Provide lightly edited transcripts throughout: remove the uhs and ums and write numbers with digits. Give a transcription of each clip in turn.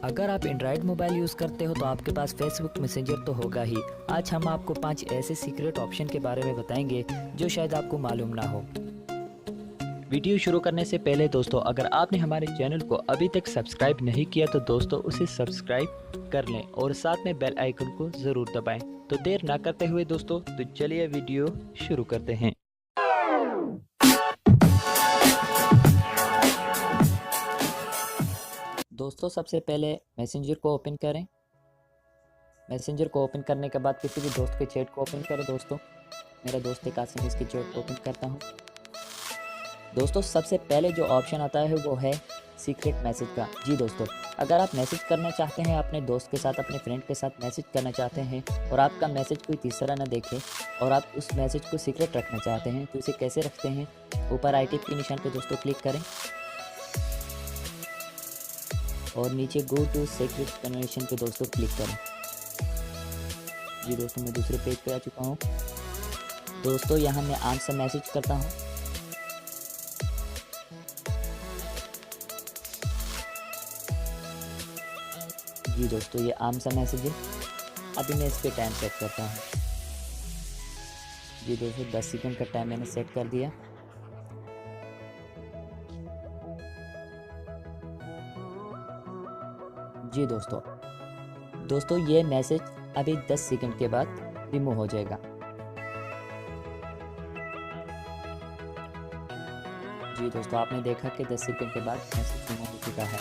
अगर आप Android mobile use करते हो तो आपके पास फेसबुक मैसेंजर तो होगा ही। आज हम आपको 5 ऐसे सीक्रेट ऑप्शन के बारे में बताएंगे जो शायद आपको मालूम ना हो। वीडियो शुरू करने से पहले दोस्तों, अगर आपने हमारे चैनल को अभी तक सब्सक्राइब नहीं किया तो दोस्तों उसे सब्सक्राइब कर लें और साथ में बेल आइकन को ज़रूर दबाएं। तो देर ना करते हुए दोस्तों, तो चलिए वीडियो शुरू करते हैं। दोस्तों सबसे पहले मैसेंजर को ओपन करें। मैसेंजर को ओपन करने के बाद किसी भी दोस्त के चैट को ओपन करें। दोस्तों मेरा दोस्त है कासिम, इसकी चैट को ओपन करता हूँ। दोस्तों सबसे पहले जो ऑप्शन आता है वो है सीक्रेट मैसेज का। जी दोस्तों, अगर आप मैसेज करना चाहते हैं अपने दोस्त के साथ, अपने फ्रेंड के साथ मैसेज करना चाहते हैं और आपका मैसेज कोई तीसरा ना देखे और आप उस मैसेज को सीक्रेट रखना चाहते हैं, तो इसे कैसे रखते हैं? ऊपर आई टिप के निशान पे दोस्तों क्लिक करें और नीचे गो टू सीक्रेट कन्वर्सेशन पे दोस्तों क्लिक करें। जी दोस्तों मैं दूसरे पेज पे आ चुका हूँ। दोस्तों यहाँ मैं आंसर मैसेज करता हूँ। जी दोस्तों ये आंसर मैसेज है। अभी मैं इस पे टाइम सेट करता हूँ। जी दोस्तों 10 सेकंड का टाइम मैंने सेट कर दिया। जी दोस्तों ये मैसेज अभी 10 सेकंड के बाद रिमूव हो जाएगा। जी दोस्तों आपने देखा कि 10 सेकंड के बाद मैसेज रिमूव हो चुका है।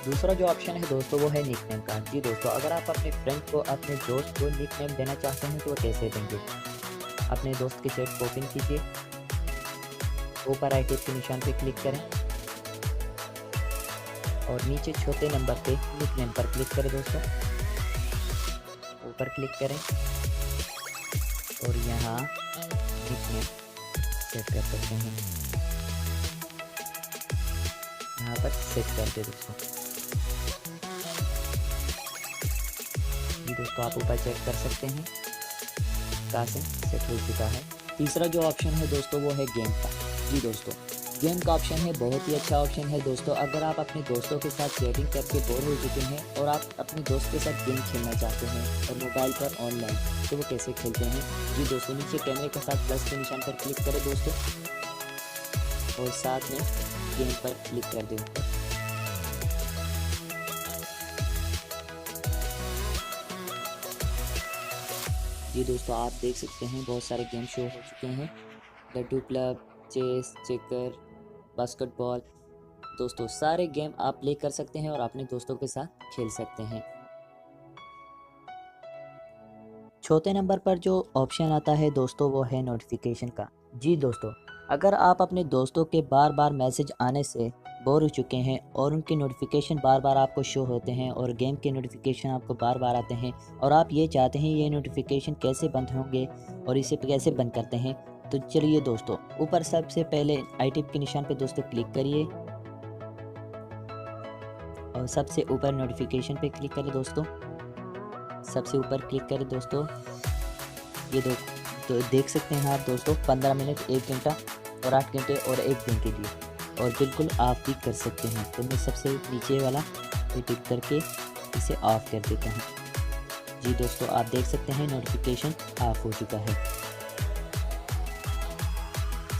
दूसरा जो ऑप्शन है दोस्तों वो है निकनेम का। जी दोस्तों, अगर आप अपने फ्रेंड को, अपने दोस्त को निकनेम देना चाहते हैं तो वो कैसे देंगे? अपने दोस्त के चैट को ओपन कीजिए, ऊपर आई टिप के निशान पे क्लिक करें और नीचे छोटे नंबर पे निकनेम पर क्लिक करें। दोस्तों ऊपर क्लिक करें और यहाँ निकनेम सेट कर सकते हैं। यहाँ पर सेट कर दे दोस्तों। जी दोस्तों आप ऊपर चेक कर सकते हैं, कासिम सेट हो चुका है। तीसरा जो ऑप्शन है दोस्तों वो है गेम का। जी दोस्तों गेम का ऑप्शन है बहुत ही अच्छा ऑप्शन है दोस्तों। अगर आप अपने दोस्तों के साथ चैटिंग करके बोर हो चुके हैं और आप अपने दोस्त के साथ गेम खेलना चाहते हैं और मोबाइल पर ऑनलाइन, तो वो कैसे खेलते हैं? जी दोस्तों नीचे कैमरे के साथ प्लस के निशान पर क्लिक करें दोस्तों और साथ में गेम पर क्लिक कर दें। जी दोस्तों आप देख सकते हैं बहुत सारे गेम शो हो चुके हैं। Ludo club, chess, checker, basketball. दोस्तों सारे गेम आप प्ले कर सकते हैं और अपने दोस्तों के साथ खेल सकते हैं। चौथे नंबर पर जो ऑप्शन आता है दोस्तों वो है नोटिफिकेशन का। जी दोस्तों, अगर आप अपने दोस्तों के बार बार मैसेज आने से बोर हो चुके हैं और उनके नोटिफिकेशन बार बार आपको शो होते हैं और गेम के नोटिफिकेशन आपको बार बार आते हैं और आप ये चाहते हैं ये नोटिफिकेशन कैसे बंद होंगे और इसे कैसे बंद करते हैं, तो चलिए दोस्तों ऊपर सबसे पहले आई टिप के निशान पे दोस्तों क्लिक करिए और सबसे ऊपर नोटिफिकेशन पे क्लिक करें। दोस्तों सबसे ऊपर क्लिक करें दोस्तों। ये तो देख सकते हैं आप दोस्तों 15 मिनट, 1 घंटा और 8 घंटे और 1 दिन के लिए, और बिल्कुल ऑफ भी कर सकते हैं। तो मैं सबसे नीचे वाला टिक करके इसे ऑफ कर देता हूँ। जी दोस्तों आप देख सकते हैं नोटिफिकेशन ऑफ हो चुका है।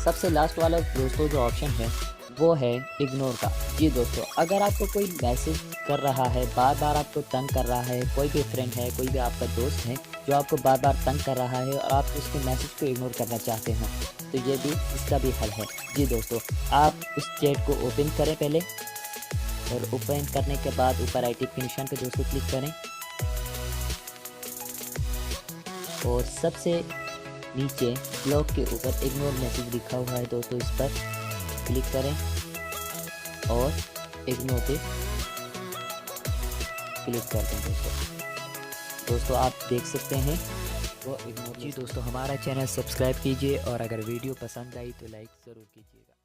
सबसे लास्ट वाला दोस्तों जो ऑप्शन है वो है इग्नोर का। जी दोस्तों, अगर आपको कोई मैसेज कर रहा है, बार बार आपको तंग कर रहा है, कोई भी फ्रेंड है, कोई भी आपका दोस्त है जो आपको बार बार तंग कर रहा है और आप उसके मैसेज को इग्नोर करना चाहते हैं, तो ये भी इसका भी हल है। जी दोस्तों आप उस चैट को ओपन करें पहले और ओपन करने के बाद ऊपर आई टिप के निशान पे दोस्तों क्लिक करें और सबसे नीचे ब्लॉक के ऊपर इग्नोर मैसेज लिखा हुआ है दोस्तों, इस पर क्लिक करें और इग्नोर पे क्लिक कर दें। दोस्तों आप देख सकते हैं वो इग्नोर। जी दोस्तों हमारा चैनल सब्सक्राइब कीजिए और अगर वीडियो पसंद आई तो लाइक ज़रूर कीजिएगा।